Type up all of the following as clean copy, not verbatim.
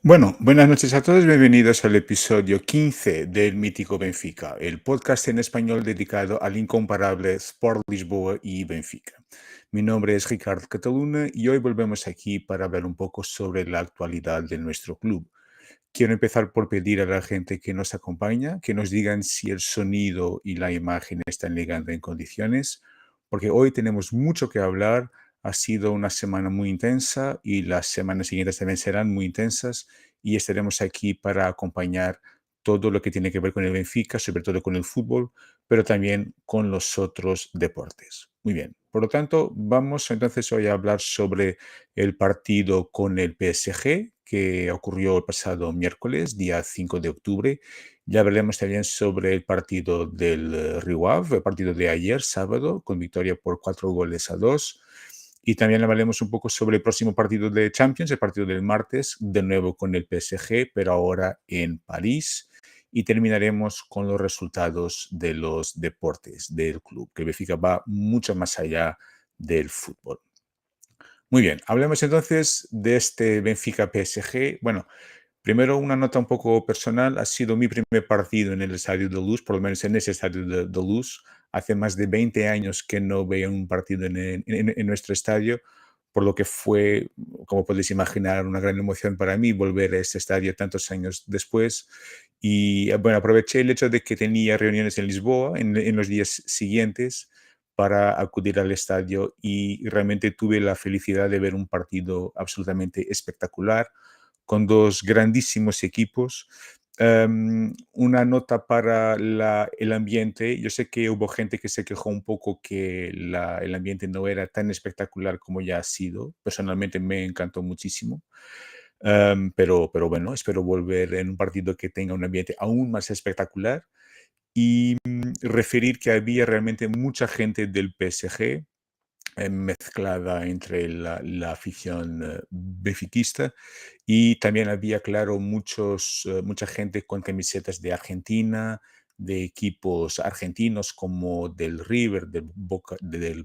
Bueno, buenas noches a todos, bienvenidos al episodio 15 del Mítico Benfica, el podcast en español dedicado al incomparable Sport Lisboa y Benfica. Mi nombre es Ricardo Cataluna y hoy volvemos aquí para hablar un poco sobre la actualidad de nuestro club. Quiero empezar por pedir a la gente que nos acompaña que nos digan si el sonido y la imagen están llegando en condiciones, porque hoy tenemos mucho que hablar. Ha sido una semana muy intensa y las semanas siguientes también serán muy intensas y estaremos aquí para acompañar todo lo que tiene que ver con el Benfica, sobre todo con el fútbol, pero también con los otros deportes. Muy bien. Por lo tanto, vamos entonces hoy a hablar sobre el partido con el PSG que ocurrió el pasado miércoles, día 5 de octubre. Ya hablaremos también sobre el partido del Rio Ave, el partido de ayer, sábado, con victoria por 4-2. Y también hablaremos un poco sobre el próximo partido de Champions, el partido del martes, de nuevo con el PSG, pero ahora en París. Y terminaremos con los resultados de los deportes del club, que Benfica va mucho más allá del fútbol. Muy bien, hablemos entonces de este Benfica PSG. Bueno, primero una nota un poco personal. Ha sido mi primer partido en el Estadio de Luz, por lo menos en ese Estadio de Luz. Hace más de 20 años que no veía un partido en nuestro estadio, por lo que fue, como podéis imaginar, una gran emoción para mí volver a este estadio tantos años después. Y bueno, aproveché el hecho de que tenía reuniones en Lisboa en los días siguientes para acudir al estadio y realmente tuve la felicidad de ver un partido absolutamente espectacular con dos grandísimos equipos. Una nota para el ambiente. Yo sé que hubo gente que se quejó un poco que el ambiente no era tan espectacular como ya ha sido. Personalmente me encantó muchísimo. Pero bueno, espero volver en un partido que tenga un ambiente aún más espectacular y referir que había realmente mucha gente del PSG mezclada entre la afición benfiquista y también había, claro, mucha gente con camisetas de Argentina, de equipos argentinos como del River, del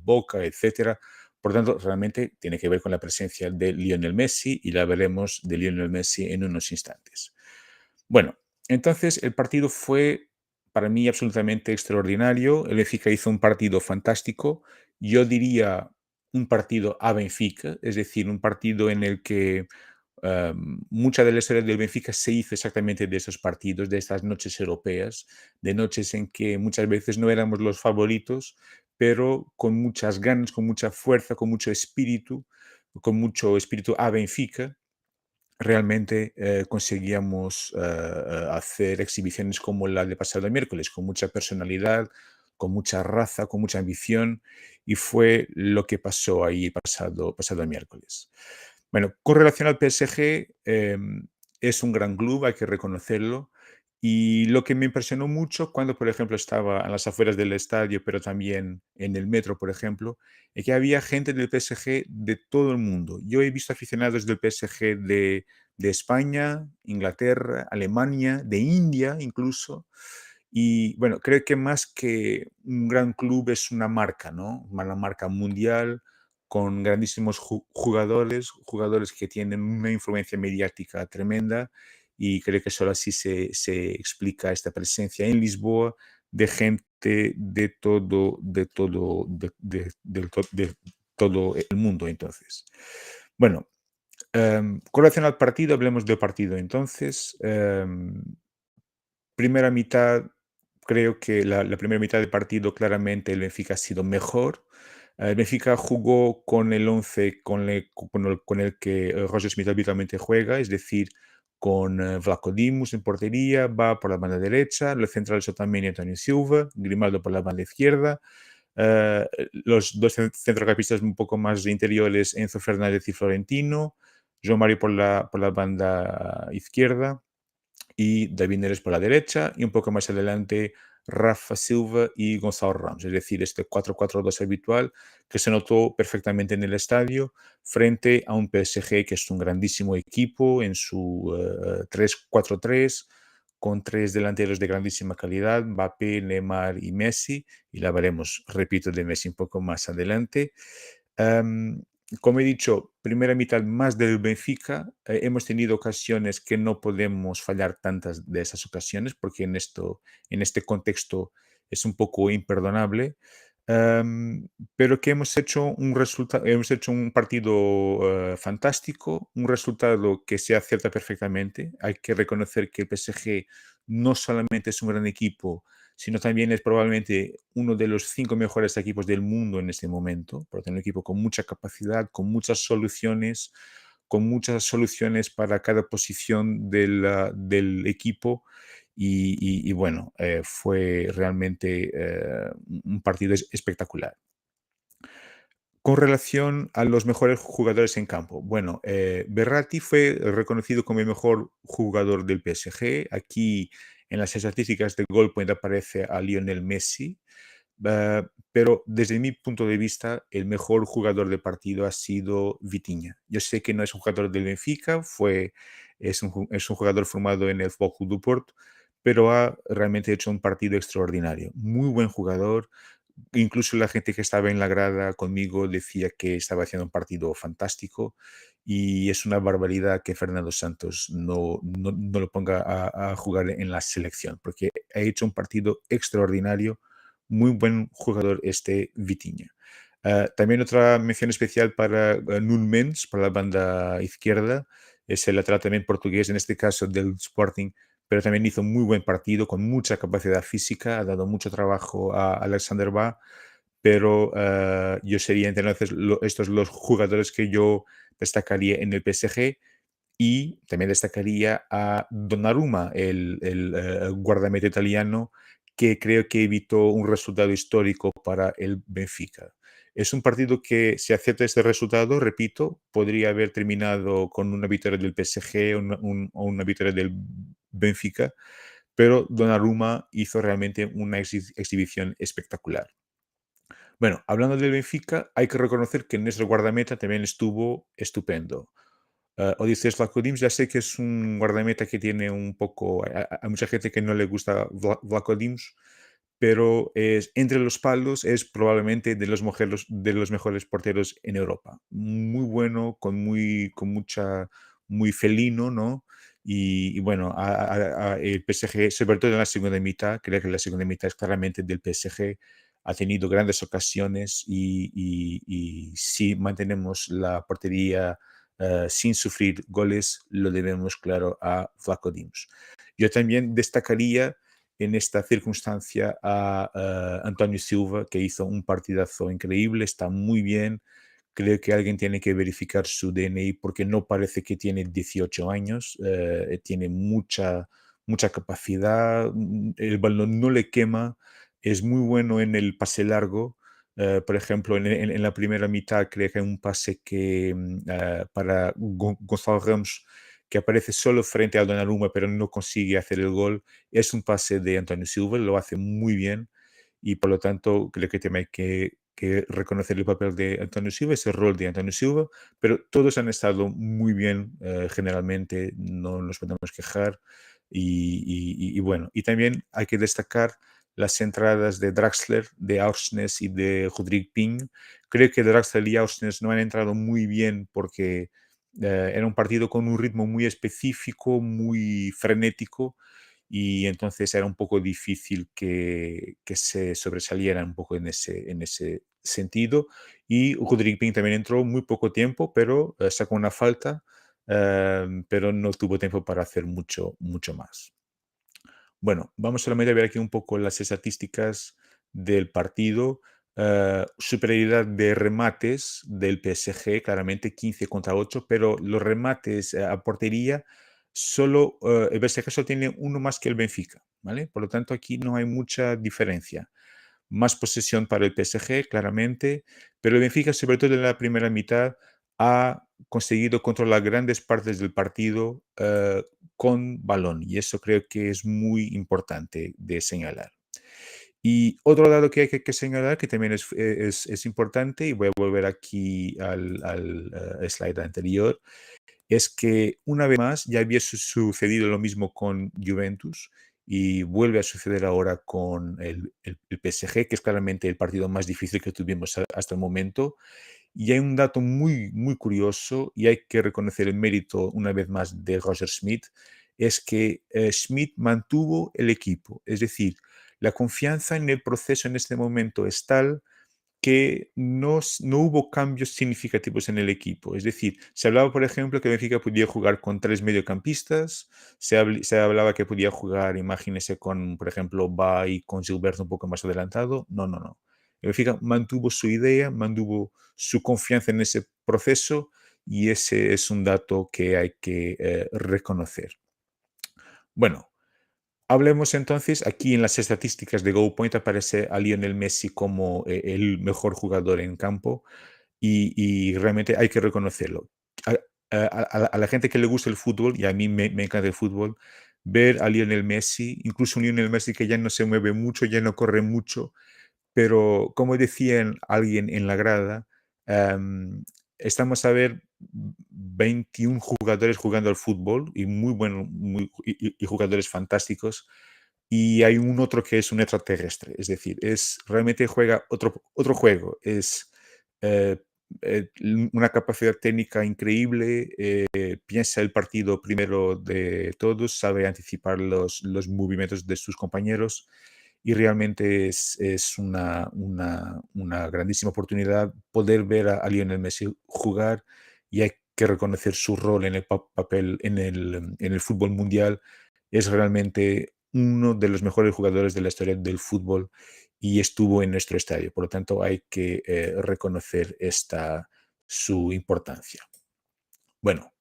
Boca, etcétera. Por tanto, realmente tiene que ver con la presencia de Lionel Messi y la veremos de Lionel Messi en unos instantes. Bueno, entonces el partido fue para mí absolutamente extraordinario. El Benfica hizo un partido fantástico. Yo diría un partido a Benfica, es decir, un partido en el que mucha de la historia del Benfica se hizo exactamente de esos partidos, de estas noches europeas, de noches en que muchas veces no éramos los favoritos, pero con muchas ganas, con mucha fuerza, con mucho espíritu a Benfica, realmente conseguíamos hacer exhibiciones como la de pasado miércoles, con mucha personalidad, con mucha raza, con mucha ambición, y fue lo que pasó ahí pasado miércoles. Bueno, con relación al PSG, es un gran club, hay que reconocerlo. Y lo que me impresionó mucho cuando, por ejemplo, estaba a las afueras del estadio, pero también en el metro, por ejemplo, es que había gente del PSG de todo el mundo. Yo he visto aficionados del PSG de España, Inglaterra, Alemania, de India incluso. Y bueno, creo que más que un gran club es una marca, ¿no? Una marca mundial con grandísimos jugadores que tienen una influencia mediática tremenda y creo que solo así se explica esta presencia en Lisboa de gente de todo el mundo entonces. Bueno, con relación al partido, hablemos del partido entonces. Primera mitad, creo que la primera mitad del partido claramente el Benfica ha sido mejor. El Benfica jugó con el 11 con el que Roger Smith habitualmente juega, es decir, con Vlaco Dimos en portería, va por la banda derecha, los centrales Otamendi y Antonio Silva, Grimaldo por la banda izquierda, los dos centrocampistas un poco más interiores, Enzo Fernández y Florentino, João Mario por la banda izquierda, y David Neres por la derecha y un poco más adelante Rafa Silva y Gonzalo Ramos, es decir, este 4-4-2 habitual que se notó perfectamente en el estadio frente a un PSG que es un grandísimo equipo en su 3-4-3 con tres delanteros de grandísima calidad, Mbappé, Neymar y Messi, y la veremos, repito, de Messi un poco más adelante. como he dicho, primera mitad más del Benfica. Hemos tenido ocasiones que no podemos fallar tantas de esas ocasiones, porque en este contexto es un poco imperdonable. Pero que hemos hecho un partido fantástico, un resultado que se acepta perfectamente. Hay que reconocer que el PSG no solamente es un gran equipo, sino también es probablemente uno de los 5 mejores equipos del mundo en este momento, porque es un equipo con mucha capacidad, con muchas soluciones para cada posición del equipo. Y bueno, fue realmente un partido espectacular. Con relación a los mejores jugadores en campo, bueno, Berratti fue reconocido como el mejor jugador del PSG. Aquí en las estadísticas de gol point aparece a Lionel Messi. Pero desde mi punto de vista, el mejor jugador de partido ha sido Vitinha. Yo sé que no es un jugador del Benfica, es un jugador formado en el Futbol Club do Porto, pero ha realmente hecho un partido extraordinario. Muy buen jugador. Incluso la gente que estaba en la grada conmigo decía que estaba haciendo un partido fantástico, y es una barbaridad que Fernando Santos no lo ponga a jugar en la selección, porque ha hecho un partido extraordinario. Muy buen jugador este Vitinha. También otra mención especial para Nuno Mendes, para la banda izquierda. Es el lateral también portugués, en este caso del Sporting, pero también hizo muy buen partido, con mucha capacidad física, ha dado mucho trabajo a Alexander Ba. Pero yo sería entonces estos los jugadores que yo destacaría en el PSG. Y también destacaría a Donnarumma, el guardameta italiano, que creo que evitó un resultado histórico para el Benfica. Es un partido que, si acepta este resultado, repito, podría haber terminado con una victoria del PSG o una victoria del Benfica, pero Donnarumma hizo realmente una exhibición espectacular. Bueno, hablando del Benfica, hay que reconocer que nuestro guardameta también estuvo estupendo. Odysseas Vlachodimos, ya sé que es un guardameta que tiene un poco. A mucha gente que no le gusta Vlachodimos, pero entre los palos es probablemente de los mejores porteros en Europa. Muy bueno, muy felino, ¿no? Y bueno, el PSG, sobre todo en la segunda mitad, creo que la segunda mitad es claramente del PSG. Ha tenido grandes ocasiones, y si mantenemos la portería sin sufrir goles, lo debemos, claro, a Vlaco Dimos. Yo también destacaría en esta circunstancia a Antonio Silva, que hizo un partidazo increíble, está muy bien. Creo que alguien tiene que verificar su DNI, porque no parece que tiene 18 años, tiene mucha capacidad, el balón no le quema, es muy bueno en el pase largo. Por ejemplo, en la primera mitad creo que hay un pase para Gonzalo Ramos, que aparece solo frente a Donnarumma, pero no consigue hacer el gol. Es un pase de Antonio Silva, lo hace muy bien, y por lo tanto creo que también hay que reconocer el papel de Antonio Silva, ese rol de Antonio Silva, pero todos han estado muy bien, generalmente, no nos podemos quejar. Y bueno, y también hay que destacar las entradas de Draxler, de Aursnes y de Rodrigo Pinho. Creo que Draxler y Aursnes no han entrado muy bien, porque era un partido con un ritmo muy específico, muy frenético, y entonces era un poco difícil que se sobresalieran un poco en ese sentido. Y Rodrigo Pinho también entró muy poco tiempo, pero sacó una falta, pero no tuvo tiempo para hacer mucho más. Bueno, vamos solamente a ver aquí un poco las estadísticas del partido. Superioridad de remates del PSG, claramente 15 contra 8, pero los remates a portería, solo el PSG solo tiene uno más que el Benfica, ¿vale? Por lo tanto, aquí no hay mucha diferencia. Más posesión para el PSG, claramente, pero el Benfica, sobre todo en la primera mitad, ha conseguido controlar grandes partes del partido con balón, y eso creo que es muy importante de señalar. Y otro dato que hay que señalar, que también es importante, y voy a volver aquí al slide anterior, es que una vez más ya había sucedido lo mismo con Juventus, y vuelve a suceder ahora con el PSG, que es claramente el partido más difícil que tuvimos hasta el momento. Y hay un dato muy, muy curioso, y hay que reconocer el mérito una vez más de Roger Schmidt, es que Schmidt mantuvo el equipo. Es decir, la confianza en el proceso en este momento es tal que no hubo cambios significativos en el equipo. Es decir, se hablaba, por ejemplo, que Benfica podía jugar con tres mediocampistas, se hablaba que podía jugar, imagínese, con, por ejemplo, Bay con Gilberto un poco más adelantado. No, no, no. El Benfica mantuvo su idea, mantuvo su confianza en ese proceso, y ese es un dato que hay que reconocer. Bueno, hablemos entonces, aquí en las estadísticas de GoPoint aparece a Lionel Messi como el mejor jugador en campo, y realmente hay que reconocerlo. A, a la gente que le gusta el fútbol, y a mí me encanta el fútbol, ver a Lionel Messi, incluso un Lionel Messi que ya no se mueve mucho, ya no corre mucho, pero como decía alguien en la grada, em, estamos a ver 21 jugadores jugando al fútbol, y muy buenos, y jugadores fantásticos, y hay un otro que es un extraterrestre. Es decir, realmente juega otro juego. Es eh, una capacidad técnica increíble, piensa el partido primero de todos, sabe anticipar los movimientos de sus compañeros, y realmente es una grandísima oportunidad poder ver a Lionel Messi jugar, y hay que reconocer su rol en el papel en el fútbol mundial. Es realmente uno de los mejores jugadores de la historia del fútbol, y estuvo en nuestro estadio. Por lo tanto, hay que reconocer su importancia. Bueno,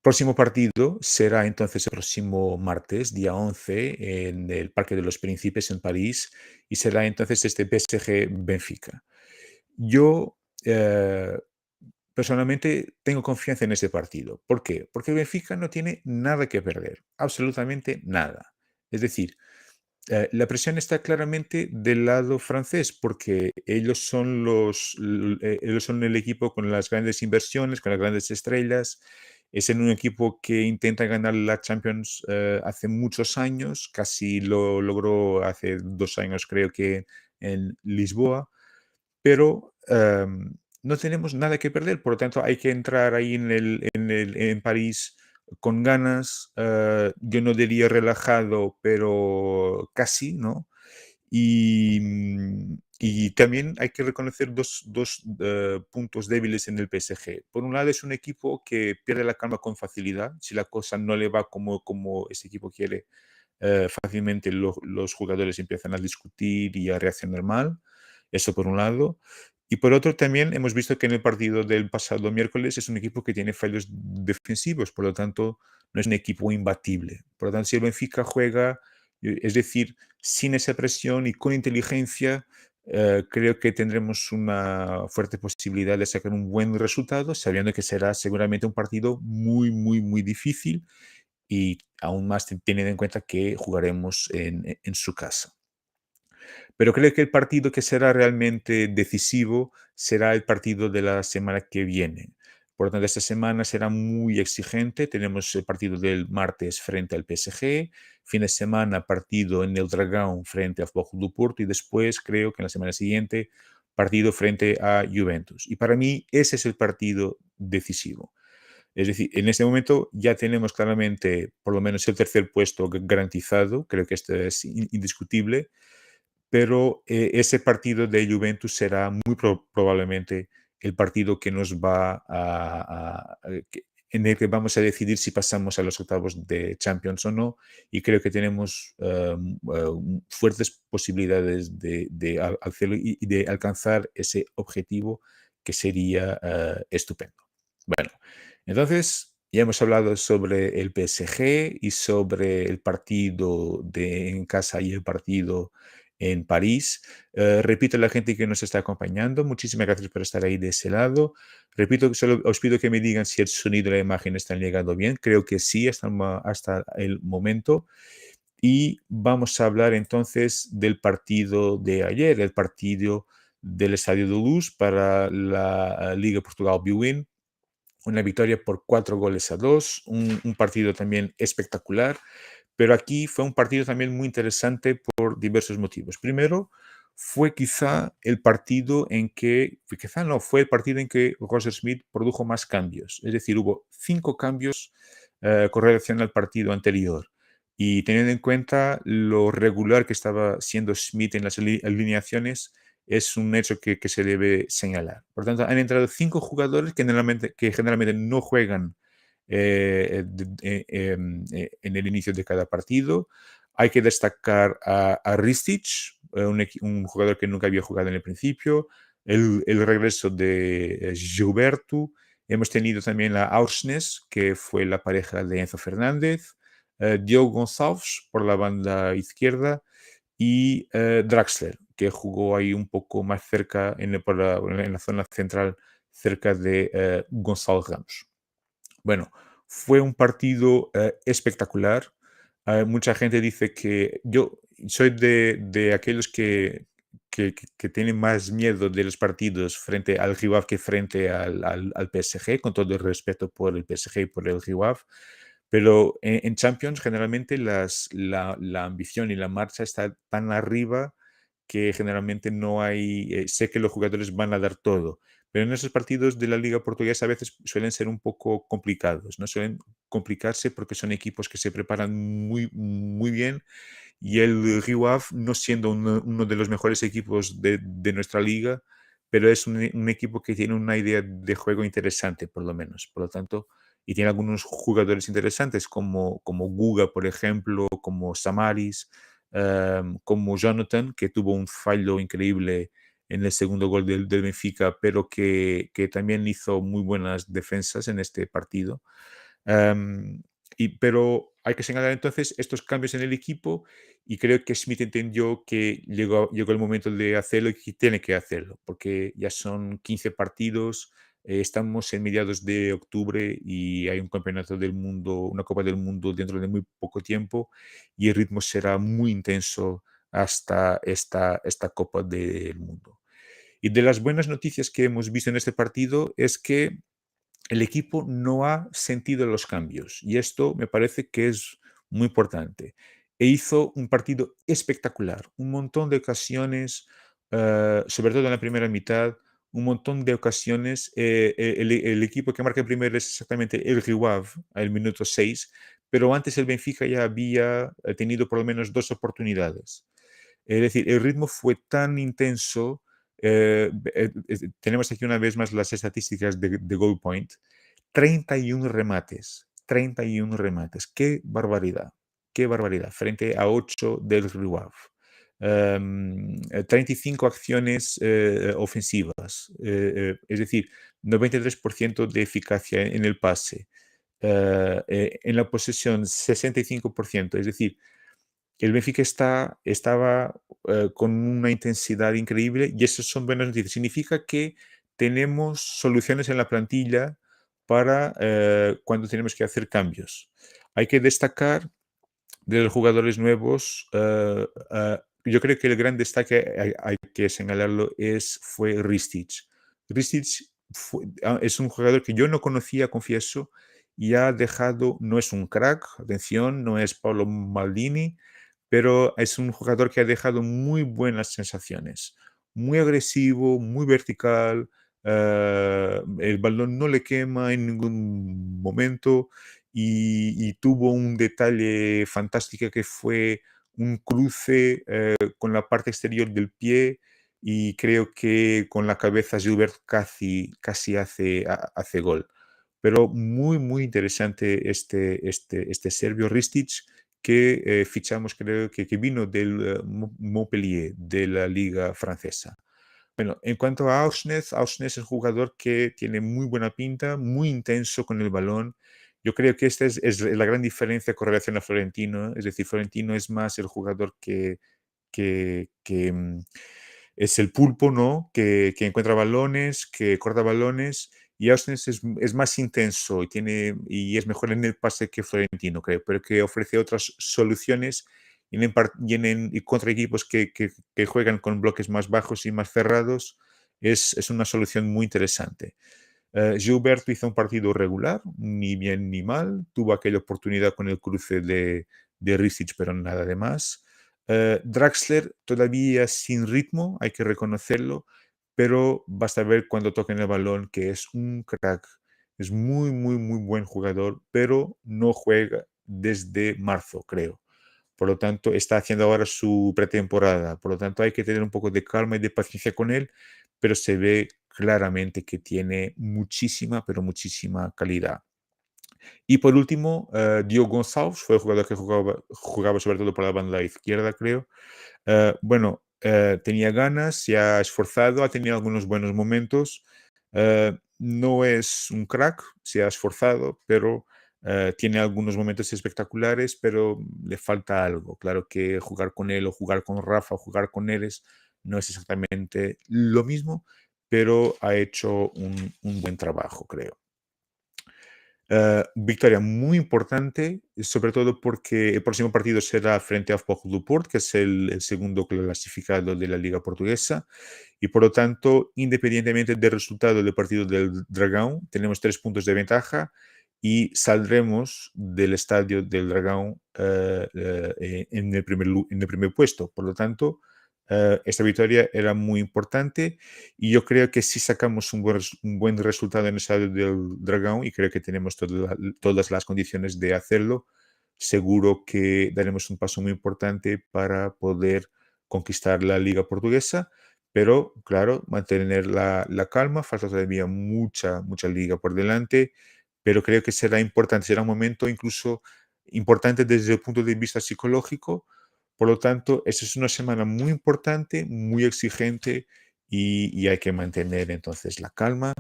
próximo partido será entonces el próximo martes, día 11, en el Parque de los Príncipes en París, y será entonces este PSG Benfica. Yo personalmente tengo confianza en ese partido. ¿Por qué? Porque el Benfica no tiene nada que perder, absolutamente nada. Es decir, la presión está claramente del lado francés, porque ellos son el equipo con las grandes inversiones, con las grandes estrellas. Es en un equipo que intenta ganar la Champions hace muchos años, casi lo logró hace 2 años, creo que en Lisboa, pero no tenemos nada que perder. Por lo tanto, hay que entrar ahí en París con ganas, yo no diría relajado, pero casi, ¿no? Y también hay que reconocer dos puntos débiles en el PSG. Por un lado, es un equipo que pierde la calma con facilidad. Si la cosa no le va como ese equipo quiere, fácilmente los jugadores empiezan a discutir y a reaccionar mal. Eso por un lado. Y por otro, también hemos visto que en el partido del pasado miércoles es un equipo que tiene fallos defensivos, por lo tanto, no es un equipo imbatible. Por lo tanto, si el Benfica juega, es decir, sin esa presión y con inteligencia, creo que tendremos una fuerte posibilidad de sacar un buen resultado, sabiendo que será seguramente un partido muy, muy, muy difícil, y aún más teniendo en cuenta que jugaremos en su casa. Pero creo que el partido que será realmente decisivo será el partido de la semana que viene. Por lo tanto, esta semana será muy exigente. Tenemos el partido del martes frente al PSG, fin de semana partido en el Dragão frente al Futebol Clube do Porto, y después, creo que en la semana siguiente, partido frente a Juventus. Y para mí ese es el partido decisivo. Es decir, en este momento ya tenemos claramente por lo menos el tercer puesto garantizado. Creo que esto es indiscutible, pero ese partido de Juventus será muy probablemente el partido que nos va en el que vamos a decidir si pasamos a los octavos de Champions o no, y creo que tenemos fuertes posibilidades de hacerlo, y de alcanzar ese objetivo, que sería estupendo. Bueno, entonces ya hemos hablado sobre el PSG y sobre el partido en casa y el partido en París. Repito a la gente que nos está acompañando, muchísimas gracias por estar ahí de ese lado. Repito, solo os pido que me digan si el sonido y la imagen están llegando bien. Creo que sí, hasta el momento. Y vamos a hablar entonces del partido de ayer, el partido del Estadio de Luz para la Liga Portugal Bwin. Una victoria por 4 goles a 2, un partido también espectacular, pero aquí fue un partido también muy interesante por diversos motivos. Primero, fue quizá el partido en que, quizá no, fue el partido en que Roger Smith produjo más cambios. Es decir, hubo 5 cambios con relación al partido anterior. Y teniendo en cuenta lo regular que estaba siendo Smith en las alineaciones, es un hecho que se debe señalar. Por tanto, han entrado 5 jugadores que generalmente no juegan en el inicio de cada partido. Hay que destacar a Ristic, un jugador que nunca había jugado en el principio, el regreso de Gilberto. Hemos tenido también a Aursnes, que fue la pareja de Enzo Fernández, Diogo Gonçalves por la banda izquierda y Draxler, que jugó ahí un poco más cerca en la zona central, cerca de Gonzalo Ramos. Bueno, fue un partido espectacular. Mucha gente dice que yo soy de aquellos que tienen más miedo de los partidos frente al rival que frente al PSG, con todo el respeto por el PSG y por el rival. Pero en Champions generalmente la ambición y la marcha está tan arriba que generalmente no hay, sé que los jugadores van a dar todo, pero en esos partidos de la liga portuguesa a veces suelen ser un poco complicados, ¿no? Suelen complicarse porque son equipos que se preparan muy, muy bien y el Rio Ave, no siendo uno de los mejores equipos de nuestra liga, pero es un equipo que tiene una idea de juego interesante, por lo menos. Por lo tanto, y tiene algunos jugadores interesantes como Guga, por ejemplo, como Samaris, como Jonathan, que tuvo un fallo increíble en el segundo gol del Benfica, pero que también hizo muy buenas defensas en este partido. Am, pero hay que señalar entonces estos cambios en el equipo y creo que Smith entendió que llegó el momento de hacerlo y que tiene que hacerlo, porque ya son 15 partidos, estamos en mediados de octubre y hay un campeonato del mundo, una Copa del Mundo dentro de muy poco tiempo y el ritmo será muy intenso hasta esta Copa del Mundo. Y de las buenas noticias que hemos visto en este partido es que el equipo no ha sentido los cambios y esto me parece que es muy importante. E hizo un partido espectacular, un montón de ocasiones, sobre todo en la primera mitad, un montón de ocasiones. El equipo que marca primero es exactamente el Rio al minuto 6, pero antes el Benfica ya había tenido por lo menos 2 oportunidades. Es decir, el ritmo fue tan intenso. Tenemos aquí una vez más las estadísticas de Goal Point. 31 remates, 31 remates. Qué barbaridad, frente a 8 del Riwaf. 35 acciones ofensivas, es decir, 93% de eficacia en el pase. En la posesión, 65%, es decir, el Benfica estaba con una intensidad increíble y eso son buenas noticias. Significa que tenemos soluciones en la plantilla para cuando tenemos que hacer cambios. Hay que destacar de los jugadores nuevos. Yo creo que el gran destaque, hay que señalarlo, fue Ristic. Ristic es un jugador que yo no conocía, confieso, y ha dejado, no es un crack, atención, no es Paolo Maldini, pero es un jugador que ha dejado muy buenas sensaciones. Muy agresivo, muy vertical, el balón no le quema en ningún momento y tuvo un detalle fantástico que fue un cruce con la parte exterior del pie y creo que con la cabeza Gilbert casi hace gol. Pero muy, muy interesante este serbio Ristic que fichamos, creo que vino del Montpellier, de la liga francesa. Bueno, en cuanto a Aursnes es un jugador que tiene muy buena pinta, muy intenso con el balón. Yo creo que esta es la gran diferencia con relación a Florentino. Es decir, Florentino es más el jugador que es el pulpo, ¿no? Que encuentra balones, que corta balones. Y Aursnes es más intenso y es mejor en el pase que Florentino, creo, pero que ofrece otras soluciones y contra equipos que juegan con bloques más bajos y más cerrados, es una solución muy interesante. Gilberto hizo un partido regular, ni bien ni mal, tuvo aquella oportunidad con el cruce de Risic, pero nada de más. Draxler todavía sin ritmo, hay que reconocerlo, pero basta ver cuando toquen el balón que es un crack. Es muy, muy, muy buen jugador, pero no juega desde marzo, creo. Por lo tanto, está haciendo ahora su pretemporada. Por lo tanto, hay que tener un poco de calma y de paciencia con él, pero se ve claramente que tiene muchísima, pero muchísima calidad. Y por último, Diogo Gonçalves fue el jugador que jugaba sobre todo por la banda izquierda, creo. Bueno, tenía ganas, se ha esforzado, ha tenido algunos buenos momentos. No es un crack, se ha esforzado, pero tiene algunos momentos espectaculares, pero le falta algo. Claro que jugar con él o jugar con Rafa o jugar con Eres no es exactamente lo mismo, pero ha hecho un buen trabajo, creo. Victoria muy importante, sobre todo porque el próximo partido será frente a Fogo do Porto, que es el segundo clasificado de la Liga Portuguesa, y por lo tanto, independientemente del resultado del partido del Dragón, tenemos 3 puntos de ventaja y saldremos del estadio del Dragón en el primer puesto. Por lo tanto, esta victoria era muy importante y yo creo que si sacamos un buen resultado en el estadio del Dragón, y creo que tenemos todas las condiciones de hacerlo, seguro que daremos un paso muy importante para poder conquistar la Liga Portuguesa. Pero, claro, mantener la calma, falta todavía mucha, mucha liga por delante, pero creo que será importante, será un momento incluso importante desde el punto de vista psicológico. Por lo tanto, esta es una semana muy importante, muy exigente y hay que mantener entonces la calma,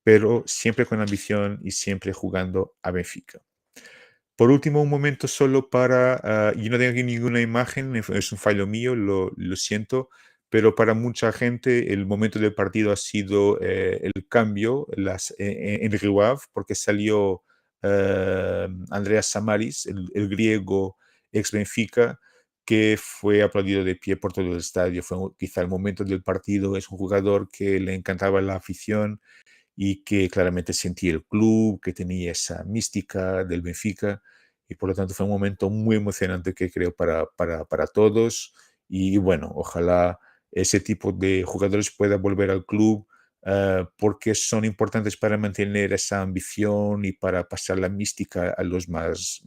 pero siempre con ambición y siempre jugando a Benfica. Por último, un momento solo para, yo no tengo aquí ninguna imagen, es un fallo mío, lo siento, pero para mucha gente el momento del partido ha sido el cambio en Riwaf, porque salió Andreas Samaris, el griego ex Benfica, que fue aplaudido de pie por todo el estadio. Fue quizá el momento del partido, es un jugador que le encantaba la afición y que claramente sentía el club, que tenía esa mística del Benfica y por lo tanto fue un momento muy emocionante que creo para todos y bueno, ojalá ese tipo de jugadores pueda volver al club porque son importantes para mantener esa ambición y para pasar la mística a los más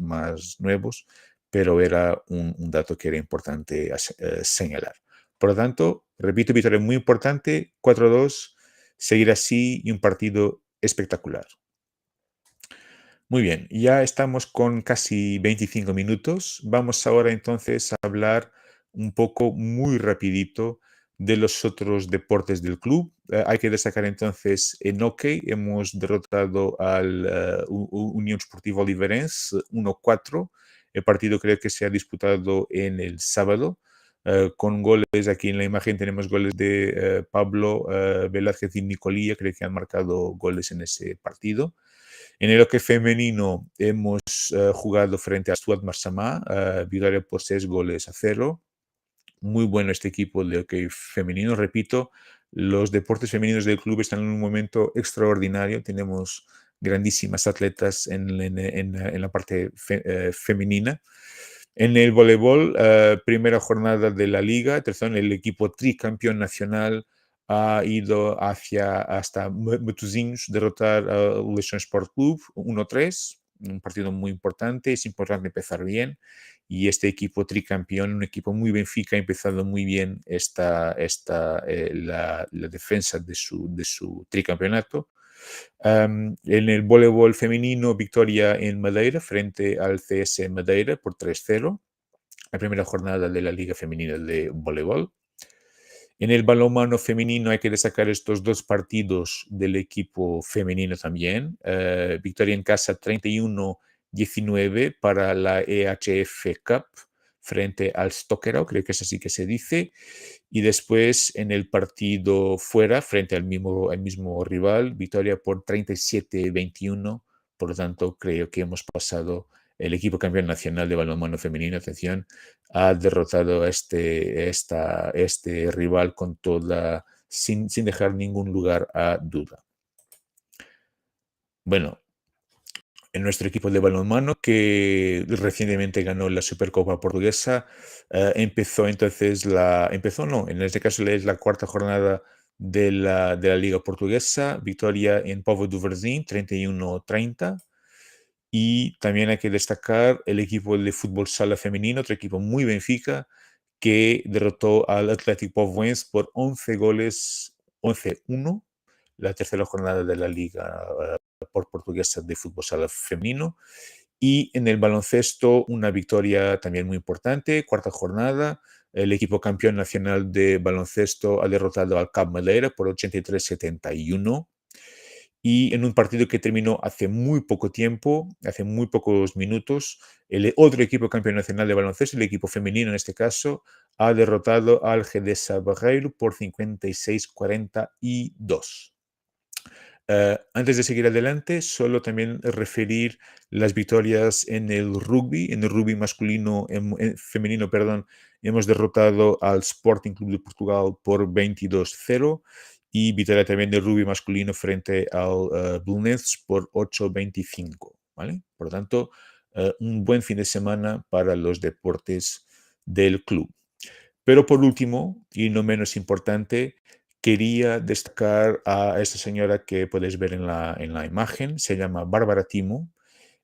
nuevos, pero era un dato que era importante señalar. Por lo tanto, repito, victoria muy importante, 4-2, seguir así y un partido espectacular. Muy bien, ya estamos con casi 25 minutos. Vamos ahora entonces a hablar un poco muy rapidito de los otros deportes del club. Hay que destacar entonces en hockey. Hemos derrotado al Unión Sportiva Oliveirense 1-4. El partido creo que se ha disputado en el sábado. Con goles, aquí en la imagen tenemos goles de Pablo Velázquez y Nicolía, creo que han marcado goles en ese partido. En el hockey femenino hemos jugado frente a Stuart Marsama, victoria por 6-0. Muy bueno este equipo de hockey femenino. Repito, los deportes femeninos del club están en un momento extraordinario. Tenemos grandísimas atletas en la parte femenina. En el voleibol, primera jornada de la liga, atención, el equipo tricampeón nacional ha ido hasta Matosinhos derrotar al Leixões Sport Club 1-3, un partido muy importante, es importante empezar bien y este equipo tricampeón, un equipo muy Benfica, ha empezado muy bien la defensa de su tricampeonato. En el voleibol femenino, victoria en Madeira frente al CS Madeira por 3-0, la primera jornada de la Liga Femenina de Voleibol. En el balonmano femenino hay que destacar estos dos partidos del equipo femenino también. Victoria en casa 31-19 para la EHF Cup frente al Stockerau, creo que es así que se dice. Y después en el partido fuera, frente al mismo rival, victoria por 37-21. Por lo tanto, creo que hemos pasado el equipo campeón nacional de balonmano femenino, atención, ha derrotado a este rival sin dejar ningún lugar a duda. Bueno, en nuestro equipo de balonmano, que recientemente ganó la Supercopa Portuguesa, empezó entonces empezó no, en este caso es la cuarta jornada de la Liga Portuguesa, victoria en Póvoa do Varzim, 31-30. Y también hay que destacar el equipo de fútbol sala femenino, otro equipo muy Benfica, que derrotó al Atlético Povoense por 11 goles, 11-1, la tercera jornada de la Liga Portuguesa de fútbol sala femenino. Y en el baloncesto, una victoria también muy importante, cuarta jornada. El equipo campeón nacional de baloncesto ha derrotado al Cap Madeira por 83-71. Y en un partido que terminó hace muy poco tiempo, hace muy pocos minutos, el otro equipo campeón nacional de baloncesto, el equipo femenino en este caso, ha derrotado al Gedesa Barreiro por 56-42. Antes de seguir adelante, solo también referir las victorias en el rugby masculino, femenino, perdón, hemos derrotado al Sporting Club de Portugal por 22-0 y victoria también del rugby masculino frente al Belenenses por 8-25, ¿vale? Por lo tanto, un buen fin de semana para los deportes del club. Pero por último, y no menos importante, quería destacar a esta señora que puedes ver en la imagen. Se llama Bárbara Timo,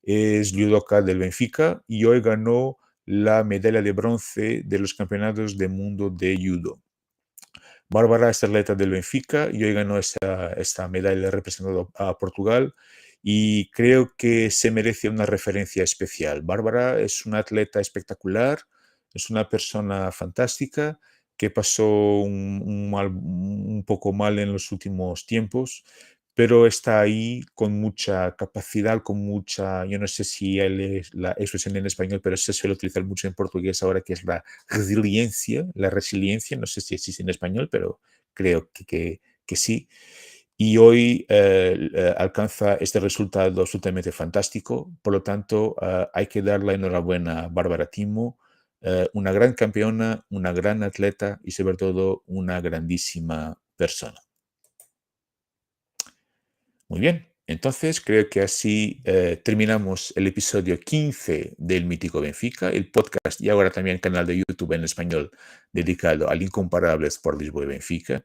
es judoka del Benfica y hoy ganó la medalla de bronce de los campeonatos del mundo de judo. Bárbara es atleta del Benfica y hoy ganó esta medalla representando a Portugal y creo que se merece una referencia especial. Bárbara es una atleta espectacular, es una persona fantástica que pasó un poco mal en los últimos tiempos, pero está ahí con mucha capacidad, con mucha, yo no sé si es la expresión en español, pero se suele utilizar mucho en portugués ahora, que es la resiliencia, no sé si existe en español, pero creo que sí. Y hoy alcanza este resultado absolutamente fantástico, por lo tanto hay que dar la enhorabuena a Bárbara Timo, una gran campeona, una gran atleta y sobre todo una grandísima persona. Muy bien, entonces creo que así terminamos el episodio 15 del Mítico Benfica, el podcast y ahora también canal de YouTube en español dedicado al incomparable Sport Lisboa y Benfica.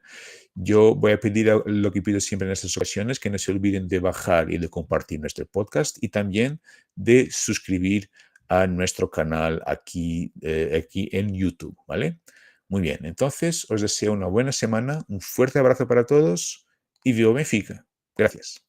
Yo voy a pedir lo que pido siempre en estas ocasiones, que no se olviden de bajar y de compartir nuestro podcast y también de suscribir a nuestro canal aquí en YouTube, ¿vale? Muy bien, entonces os deseo una buena semana, un fuerte abrazo para todos y viva Benfica. Gracias.